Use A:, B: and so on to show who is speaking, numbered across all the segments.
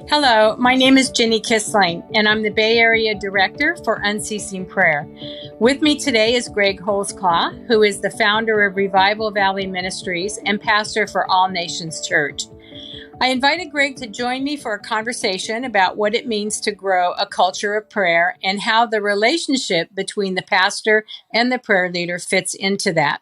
A: Hello, my name is Jenny Kissling, and I'm the Bay Area Director for Unceasing Prayer. With me today is Greg Holsclaw, who is the founder of Revival Valley Ministries and pastor for All Nations Church. I invited Greg to join me for a conversation about what it means to grow a culture of prayer and how the relationship between the pastor and the prayer leader fits into that.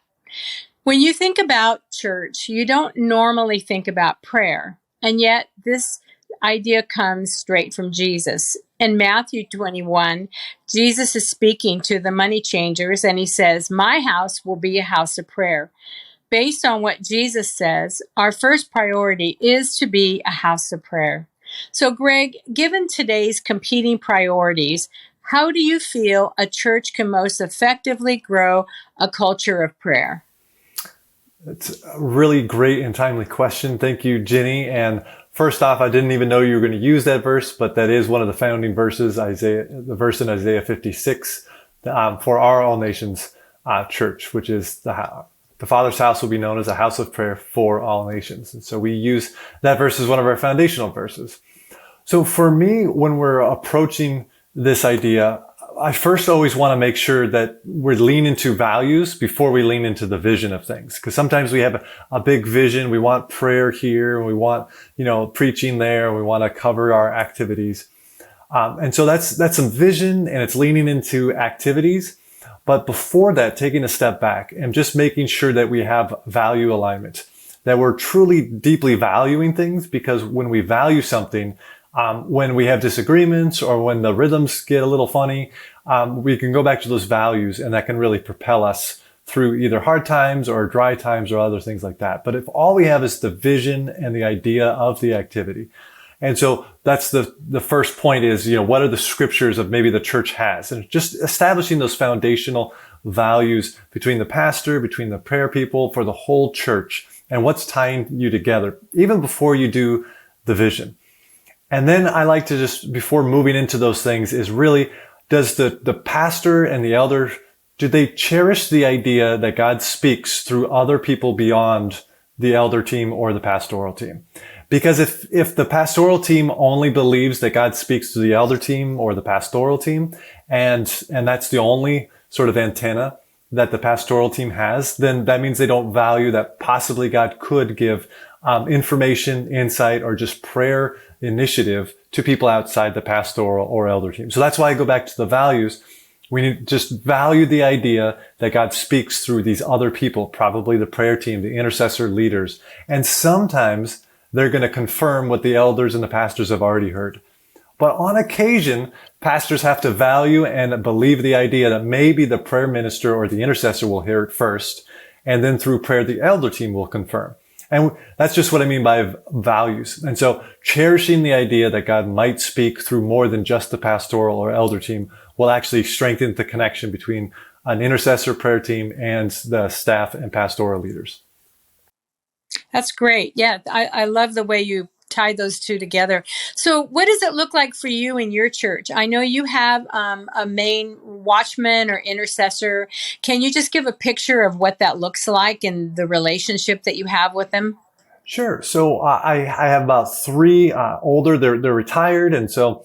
A: When you think about church, you don't normally think about prayer, and yet this idea comes straight from Jesus. In Matthew 21, Jesus is speaking to the money changers, and he says, "My house will be a house of prayer." Based on what Jesus says, our first priority is to be a house of prayer. So, Greg, given today's competing priorities, how do you feel a church can most effectively grow a culture of prayer?
B: It's a really great and timely question. Thank you, Jenny. And first off, I didn't even know you were going to use that verse, but that is one of the founding verses, the verse in Isaiah 56, for our All Nations church, which is the Father's house will be known as a house of prayer for all nations. And so we use that verse as one of our foundational verses. So for me, when we're approaching this idea, I first always want to make sure that we lean into values before we lean into the vision of things. Because sometimes we have a big vision. We want prayer here, and we want, preaching there, and we want to cover our activities. And so that's some vision, and it's leaning into activities. But before that, taking a step back and just making sure that we have value alignment, that we're truly deeply valuing things, because when we value something, when we have disagreements or when the rhythms get a little funny, we can go back to those values, and that can really propel us through either hard times or dry times or other things like that. But if all we have is the vision and the idea of the activity, and so that's the first point is, what are the scriptures of maybe the church has, and just establishing those foundational values between the pastor, between the prayer people, for the whole church, and what's tying you together, even before you do the vision. And then I like to just, before moving into those things, is really, does the pastor and the elder, do they cherish the idea that God speaks through other people beyond the elder team or the pastoral team? Because if the pastoral team only believes that God speaks to the elder team or the pastoral team, and that's the only sort of antenna that the pastoral team has, then that means they don't value that possibly God could give information, insight, or just prayer initiative to people outside the pastoral or elder team. So that's why I go back to the values. We need to just value the idea that God speaks through these other people, probably the prayer team, the intercessor leaders. And sometimes they're going to confirm what the elders and the pastors have already heard. But on occasion, pastors have to value and believe the idea that maybe the prayer minister or the intercessor will hear it first, and then through prayer, the elder team will confirm. And that's just what I mean by values. And so cherishing the idea that God might speak through more than just the pastoral or elder team will actually strengthen the connection between an intercessor prayer team and the staff and pastoral leaders.
A: That's great. Yeah, I love the way you tie those two together. So what does it look like for you in your church? I know you have a main watchman or intercessor. Can you just give a picture of what that looks like and the relationship that you have with them?
B: Sure. So I have about three older. They're retired, and so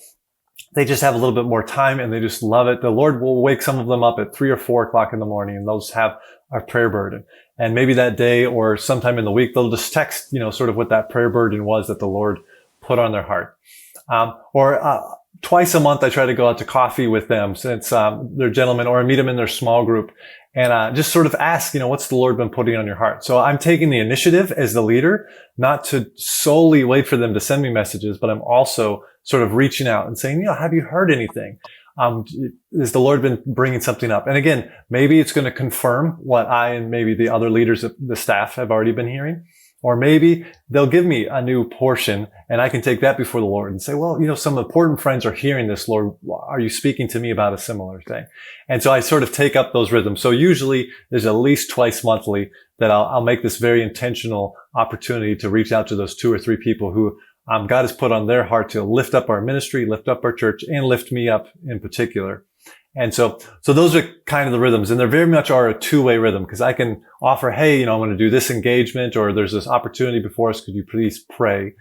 B: they just have a little bit more time, and they just love it. The Lord will wake some of them up at 3 or 4 o'clock in the morning, and they'll just have a prayer burden. And maybe that day or sometime in the week, they'll just text, sort of what that prayer burden was that the Lord put on their heart. Or twice a month, I try to go out to coffee with them, since they're gentlemen, or I meet them in their small group, and just sort of ask, what's the Lord been putting on your heart? So I'm taking the initiative as the leader, not to solely wait for them to send me messages, but I'm also sort of reaching out and saying, have you heard anything? Has the Lord been bringing something up? And again, maybe it's going to confirm what I and maybe the other leaders of the staff have already been hearing. Or maybe they'll give me a new portion, and I can take that before the Lord and say, well, some important friends are hearing this, Lord. Are you speaking to me about a similar thing? And so I sort of take up those rhythms. So usually there's at least twice monthly that I'll make this very intentional opportunity to reach out to those 2 or 3 people who God has put on their heart to lift up our ministry, lift up our church, and lift me up in particular. And so those are kind of the rhythms, and they very much are a two-way rhythm, because I can offer, hey, I'm going to do this engagement, or there's this opportunity before us. Could you please pray?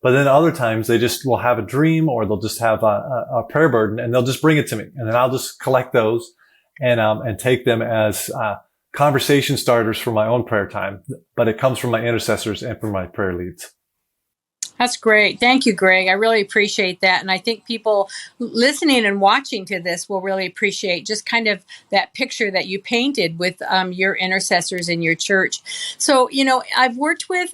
B: But then other times they just will have a dream, or they'll just have a prayer burden, and they'll just bring it to me, and then I'll just collect those and take them as conversation starters for my own prayer time. But it comes from my intercessors and from my prayer leads.
A: That's great. Thank you, Greg. I really appreciate that. And I think people listening and watching to this will really appreciate just kind of that picture that you painted with your intercessors in your church. So, I've worked with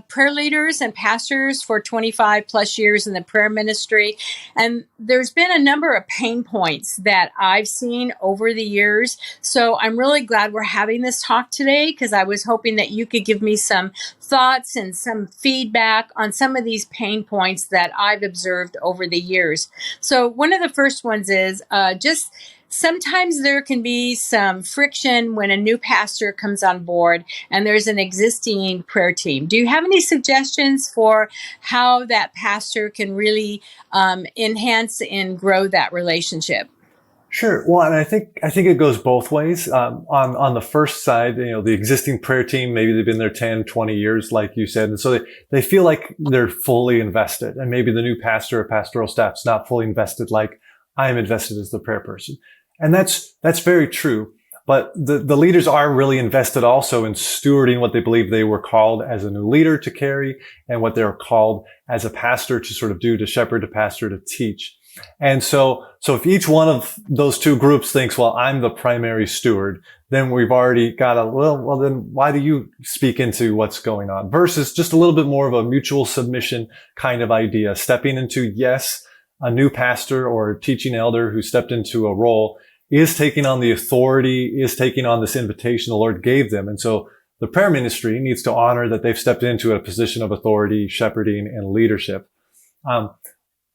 A: prayer leaders and pastors for 25 plus years in the prayer ministry. And there's been a number of pain points that I've seen over the years. So I'm really glad we're having this talk today, because I was hoping that you could give me some thoughts and some feedback on some of these pain points that I've observed over the years. So one of the first ones is just sometimes there can be some friction when a new pastor comes on board and there's an existing prayer team. Do you have any suggestions for how that pastor can really enhance and grow that relationship?
B: Sure. Well, and I think it goes both ways. On the first side, the existing prayer team, maybe they've been there 10, 20 years, like you said. And so they feel like they're fully invested. And maybe the new pastor or pastoral staff's not fully invested like I am invested as the prayer person. And that's very true. But the leaders are really invested also in stewarding what they believe they were called as a new leader to carry, and what they were called as a pastor to sort of do, to shepherd, a pastor to teach. And so if each one of those two groups thinks, well, I'm the primary steward, then we've already got then why do you speak into what's going on? Versus just a little bit more of a mutual submission kind of idea, stepping into, yes, a new pastor or a teaching elder who stepped into a role is taking on the authority, is taking on this invitation the Lord gave them. And so the prayer ministry needs to honor that they've stepped into a position of authority, shepherding, and leadership.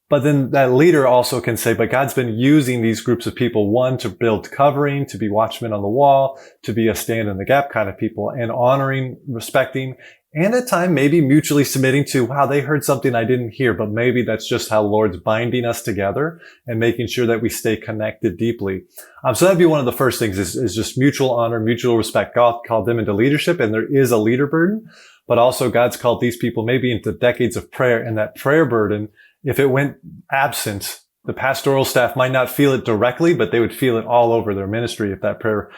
B: But then that leader also can say, but God's been using these groups of people, one, to build covering, to be watchmen on the wall, to be a stand in the gap kind of people, and honoring, respecting, and at times maybe mutually submitting to, wow, they heard something I didn't hear, but maybe that's just how the Lord's binding us together and making sure that we stay connected deeply. So that'd be one of the first things is just mutual honor, mutual respect. God called them into leadership, and there is a leader burden, but also God's called these people maybe into decades of prayer, and that prayer burden, if it went absent, the pastoral staff might not feel it directly, but they would feel it all over their ministry if that prayer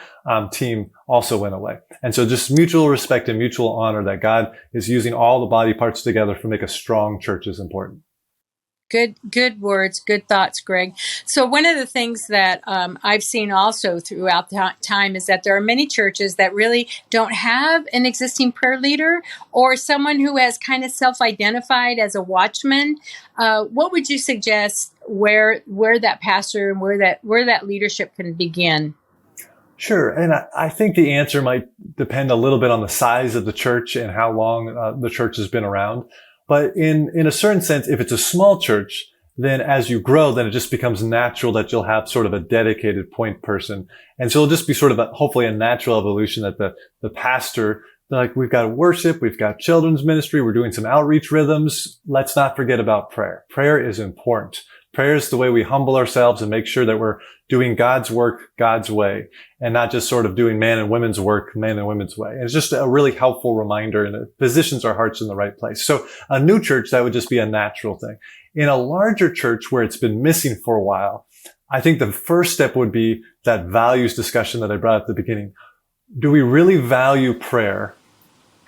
B: team also went away. And so just mutual respect and mutual honor that God is using all the body parts together to make a strong church is important.
A: Good words, good thoughts, Greg. So one of the things that I've seen also throughout the time is that there are many churches that really don't have an existing prayer leader or someone who has kind of self-identified as a watchman. What would you suggest where that pastor and where that leadership can begin?
B: Sure. And I think the answer might depend a little bit on the size of the church and how long the church has been around. But in a certain sense, if it's a small church, then as you grow, then it just becomes natural that you'll have sort of a dedicated point person. And so it'll just be sort of hopefully a natural evolution that the pastor, like, we've got worship, we've got children's ministry, we're doing some outreach rhythms. Let's not forget about prayer. Prayer is important. Prayer is the way we humble ourselves and make sure that we're doing God's work God's way, and not just sort of doing man and women's work man and women's way. And it's just a really helpful reminder, and it positions our hearts in the right place. So a new church, that would just be a natural thing. In a larger church where it's been missing for a while, I think the first step would be that values discussion that I brought up at the beginning. Do we really value prayer?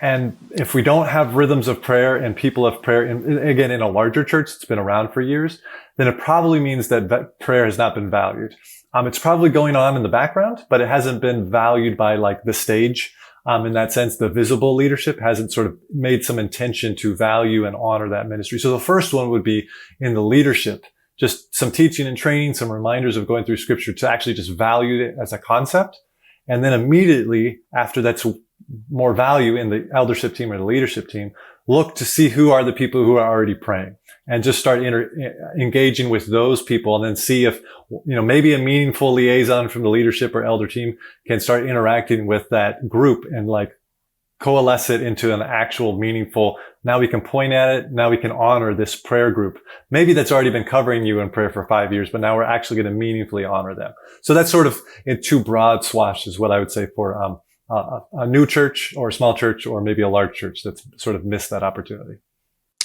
B: And if we don't have rhythms of prayer and people of prayer, and again, in a larger church that's been around for years, then it probably means that prayer has not been valued. It's probably going on in the background, but it hasn't been valued by like the stage. In that sense, the visible leadership hasn't sort of made some intention to value and honor that ministry. So the first one would be in the leadership, just some teaching and training, some reminders of going through scripture to actually just value it as a concept. And then immediately after that's more value in the eldership team or the leadership team, look to see who are the people who are already praying, and just start engaging with those people, and then see if, maybe a meaningful liaison from the leadership or elder team can start interacting with that group and like coalesce it into an actual meaningful, now we can point at it, now we can honor this prayer group. Maybe that's already been covering you in prayer for 5 years, but now we're actually going to meaningfully honor them. So that's sort of in two broad swashes, is what I would say for a new church or a small church or maybe a large church that's sort of missed that opportunity.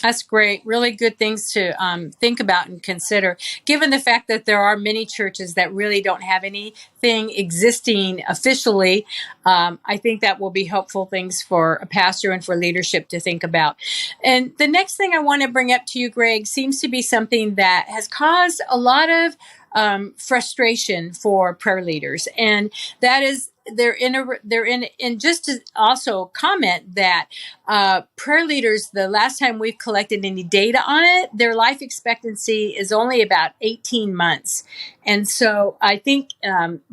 A: That's great. Really good things to think about and consider, given the fact that there are many churches that really don't have anything existing officially. I think that will be helpful things for a pastor and for leadership to think about. And the next thing I want to bring up to you, Greg, seems to be something that has caused a lot of frustration for prayer leaders, and that is and just to also comment that prayer leaders, the last time we've collected any data on it, their life expectancy is only about 18 months. And so I think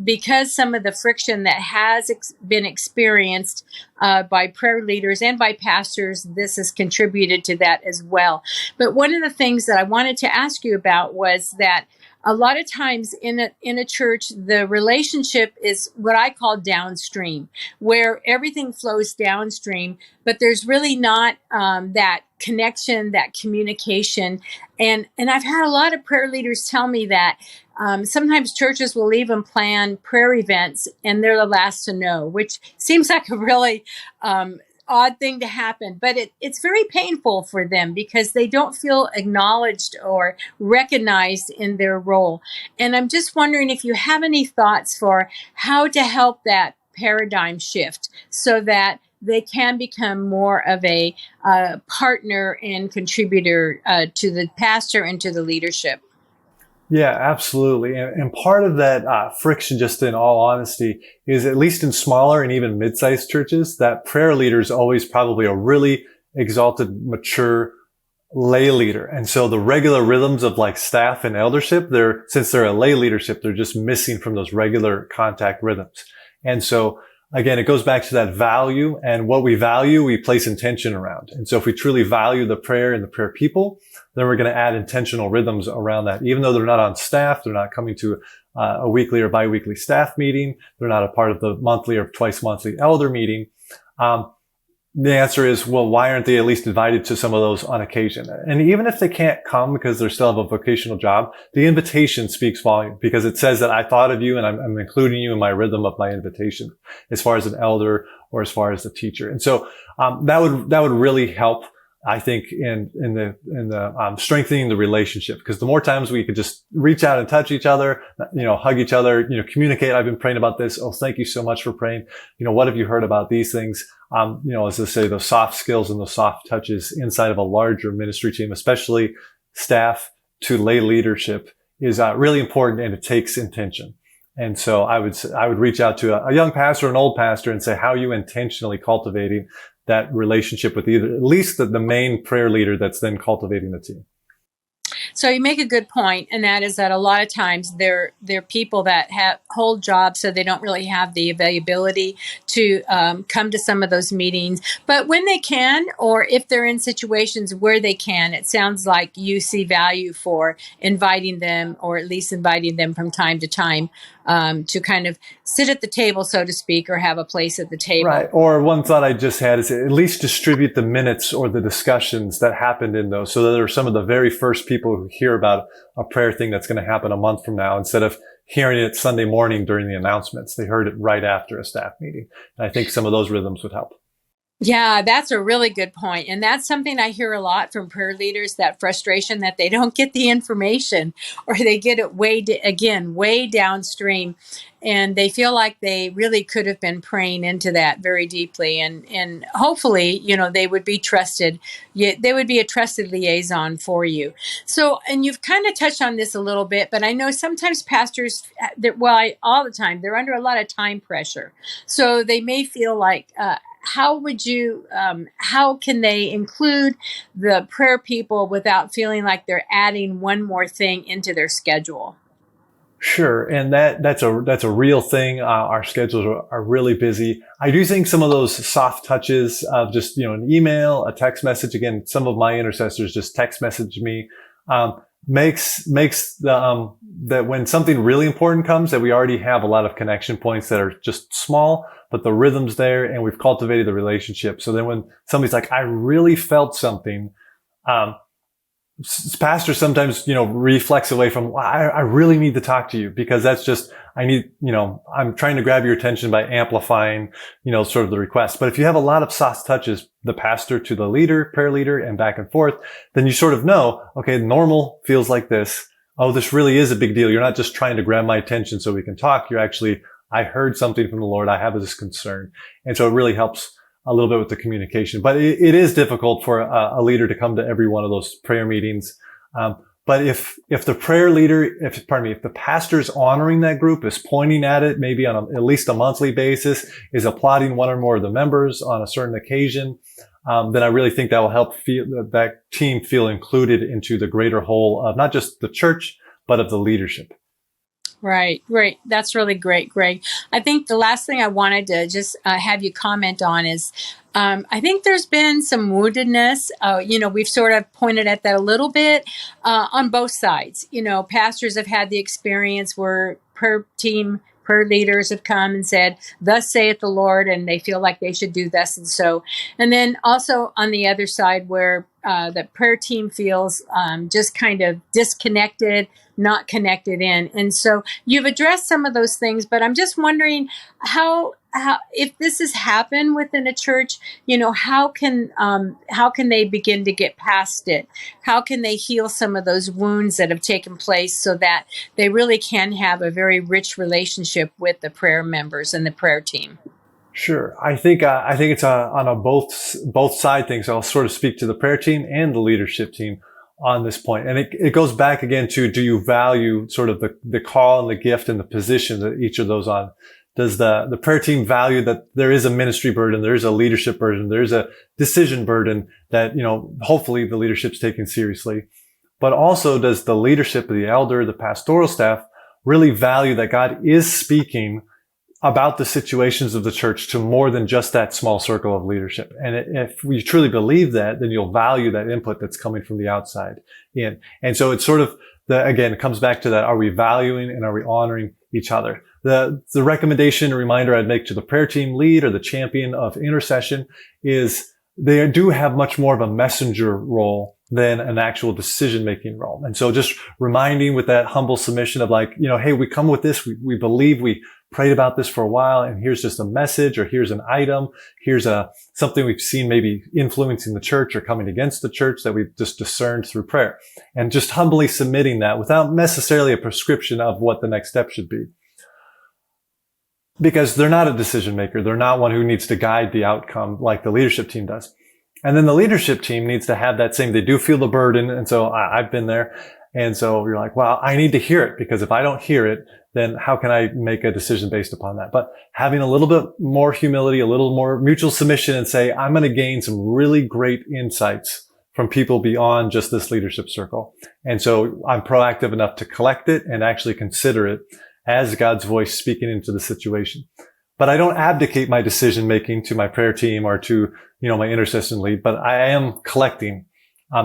A: because some of the friction that has been experienced by prayer leaders and by pastors, this has contributed to that as well. But one of the things that I wanted to ask you about was that a lot of times in a church, the relationship is what I call downstream, where everything flows downstream, but there's really not that connection, that communication. And I've had a lot of prayer leaders tell me that sometimes churches will even plan prayer events and they're the last to know, which seems like a really odd thing to happen, but it's very painful for them because they don't feel acknowledged or recognized in their role. And I'm just wondering if you have any thoughts for how to help that paradigm shift so that they can become more of a partner and contributor to the pastor and to the leadership.
B: Yeah, absolutely. And part of that friction, just in all honesty, is at least in smaller and even mid-sized churches, that prayer leader is always probably a really exalted, mature lay leader. And so the regular rhythms of like staff and eldership, since they're a lay leadership, they're just missing from those regular contact rhythms. And so again, it goes back to that value, and what we value, we place intention around. And so if we truly value the prayer and the prayer people, then we're going to add intentional rhythms around that. Even though they're not on staff, they're not coming to a weekly or biweekly staff meeting, they're not a part of the monthly or twice monthly elder meeting. The answer is, well, why aren't they at least invited to some of those on occasion? And even if they can't come because they still have a vocational job, the invitation speaks volume because it says that I thought of you and I'm including you in my rhythm of my invitation as far as an elder or as far as the teacher. And so that would really help, I think, in the strengthening the relationship, because the more times we could just reach out and touch each other, hug each other, communicate. I've been praying about this. Oh, thank you so much for praying. What have you heard about these things? As they say, those soft skills and those soft touches inside of a larger ministry team, especially staff to lay leadership, is really important, and it takes intention. And so I would reach out to a young pastor, an old pastor, and say, how are you intentionally cultivating that relationship with either, at least the main prayer leader that's then cultivating the team?
A: So you make a good point, and that is that a lot of times they're people that hold jobs, so they don't really have the availability to come to some of those meetings. But when they can, or if they're in situations where they can, it sounds like you see value for inviting them, or at least inviting them from time to time to kind of sit at the table, so to speak, or have a place at the table.
B: Right. Or one thought I just had is at least distribute the minutes or the discussions that happened in those, so that they're some of the very first people who hear about a prayer thing that's going to happen a month from now, instead of hearing it Sunday morning during the announcements. They heard it right after a staff meeting. And I think some of those rhythms would help.
A: Yeah, that's a really good point. And that's something I hear a lot from prayer leaders, that frustration that they don't get the information, or they get it way downstream. And they feel like they really could have been praying into that very deeply. And hopefully, they would be trusted. They would be a trusted liaison for you. So, and you've kind of touched on this a little bit, but I know sometimes pastors, all the time, they're under a lot of time pressure. So they may feel like, how can they include the prayer people without feeling like they're adding one more thing into their schedule?
B: Sure. And that's a real thing. Our schedules are really busy. I do think some of those soft touches of just, an email, a text message. Again, some of my intercessors just text message me. makes the, that when something really important comes, that we already have a lot of connection points that are just small, but the rhythm's there and we've cultivated the relationship. So then when somebody's like, I really felt something, pastors sometimes, reflex away from, well, I really need to talk to you, because that's just, I'm trying to grab your attention by amplifying, sort of the request. But if you have a lot of soft touches, the pastor to the leader, prayer leader, and back and forth, then you sort of know, okay, normal feels like this. Oh, this really is a big deal. You're not just trying to grab my attention so we can talk. You're actually, I heard something from the Lord. I have this concern. And so it really helps a little bit with the communication, but it is difficult for a leader to come to every one of those prayer meetings. But if the prayer leader, if the pastor's honoring that group, is pointing at it maybe on at least a monthly basis, is applauding one or more of the members on a certain occasion, then I really think that will help that team feel included into the greater whole of not just the church, but of the leadership.
A: Right. That's really great, Greg. I think the last thing I wanted to just have you comment on is, I think there's been some woundedness. We've sort of pointed at that a little bit on both sides. Pastors have had the experience where per leaders have come and said, "Thus saith the Lord," and they feel like they should do thus and so. And then also on the other side, where the prayer team feels just kind of disconnected, not connected in. And so you've addressed some of those things, but I'm just wondering how if this has happened within a church, how can they begin to get past it? How can they heal some of those wounds that have taken place so that they really can have a very rich relationship with the prayer members and the prayer team?
B: Sure. I think it's on a both side thing. So I'll sort of speak to the prayer team and the leadership team on this point. And it goes back again to, do you value sort of the call and the gift and the position that each of those on? Does the prayer team value that there is a ministry burden, there is a leadership burden, there's a decision burden that, hopefully the leadership's taken seriously? But also, does the leadership, the elder, the pastoral staff really value that God is speaking about the situations of the church to more than just that small circle of leadership? And if we truly believe that, then you'll value that input that's coming from the outside in. And so it's sort of, again, it comes back to that. Are we valuing and are we honoring each other? The recommendation, reminder I'd make to the prayer team lead or the champion of intercession is they do have much more of a messenger role than an actual decision-making role. And so just reminding with that humble submission of like, hey, we come with this. We believe we prayed about this for a while, and here's just a message, or here's an item. Here's something we've seen maybe influencing the church or coming against the church that we've just discerned through prayer. And just humbly submitting that without necessarily a prescription of what the next step should be. Because they're not a decision maker. They're not one who needs to guide the outcome like the leadership team does. And then the leadership team needs to have that same, they do feel the burden. And so I've been there. And so you're like, well, I need to hear it, because if I don't hear it, then how can I make a decision based upon that? But having a little bit more humility, a little more mutual submission, and say, I'm going to gain some really great insights from people beyond just this leadership circle. And so I'm proactive enough to collect it and actually consider it as God's voice speaking into the situation. But I don't abdicate my decision making to my prayer team or to, my intercession lead, but I am collecting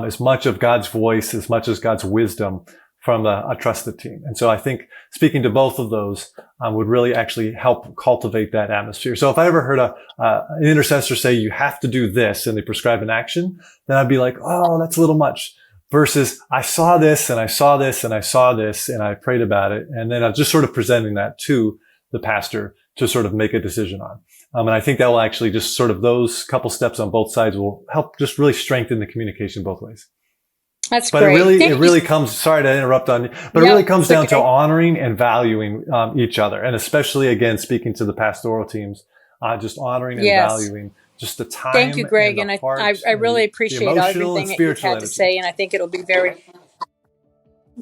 B: as much of God's voice, as much as God's wisdom from a trusted team. And so I think speaking to both of those would really actually help cultivate that atmosphere. So if I ever heard an intercessor say, you have to do this, and they prescribe an action, then I'd be like, oh, that's a little much. Versus I saw this and I saw this and I saw this and I prayed about it. And then I'm just sort of presenting that to the pastor to sort of make a decision on. And I think that will actually just sort of those couple steps on both sides will help just really strengthen the communication both ways.
A: That's
B: but
A: great.
B: it really comes, sorry to interrupt on you, but it really comes down to honoring and valuing each other. And especially, again, speaking to the pastoral teams, just honoring and valuing just the time.
A: Thank you, Greg. And I really appreciate everything that you've had
B: energy
A: to say. And I think it'll be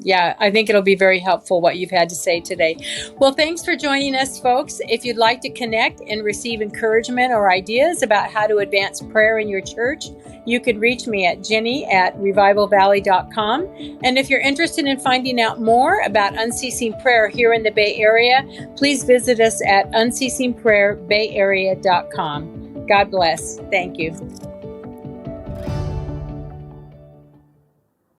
A: I think it'll be very helpful what you've had to say today. Well, thanks for joining us, folks. If you'd like to connect and receive encouragement or ideas about how to advance prayer in your church, you could reach me at jenny@revivalvalley.com. And if you're interested in finding out more about unceasing prayer here in the Bay Area, please visit us at unceasingprayerbayarea.com. God bless. Thank you.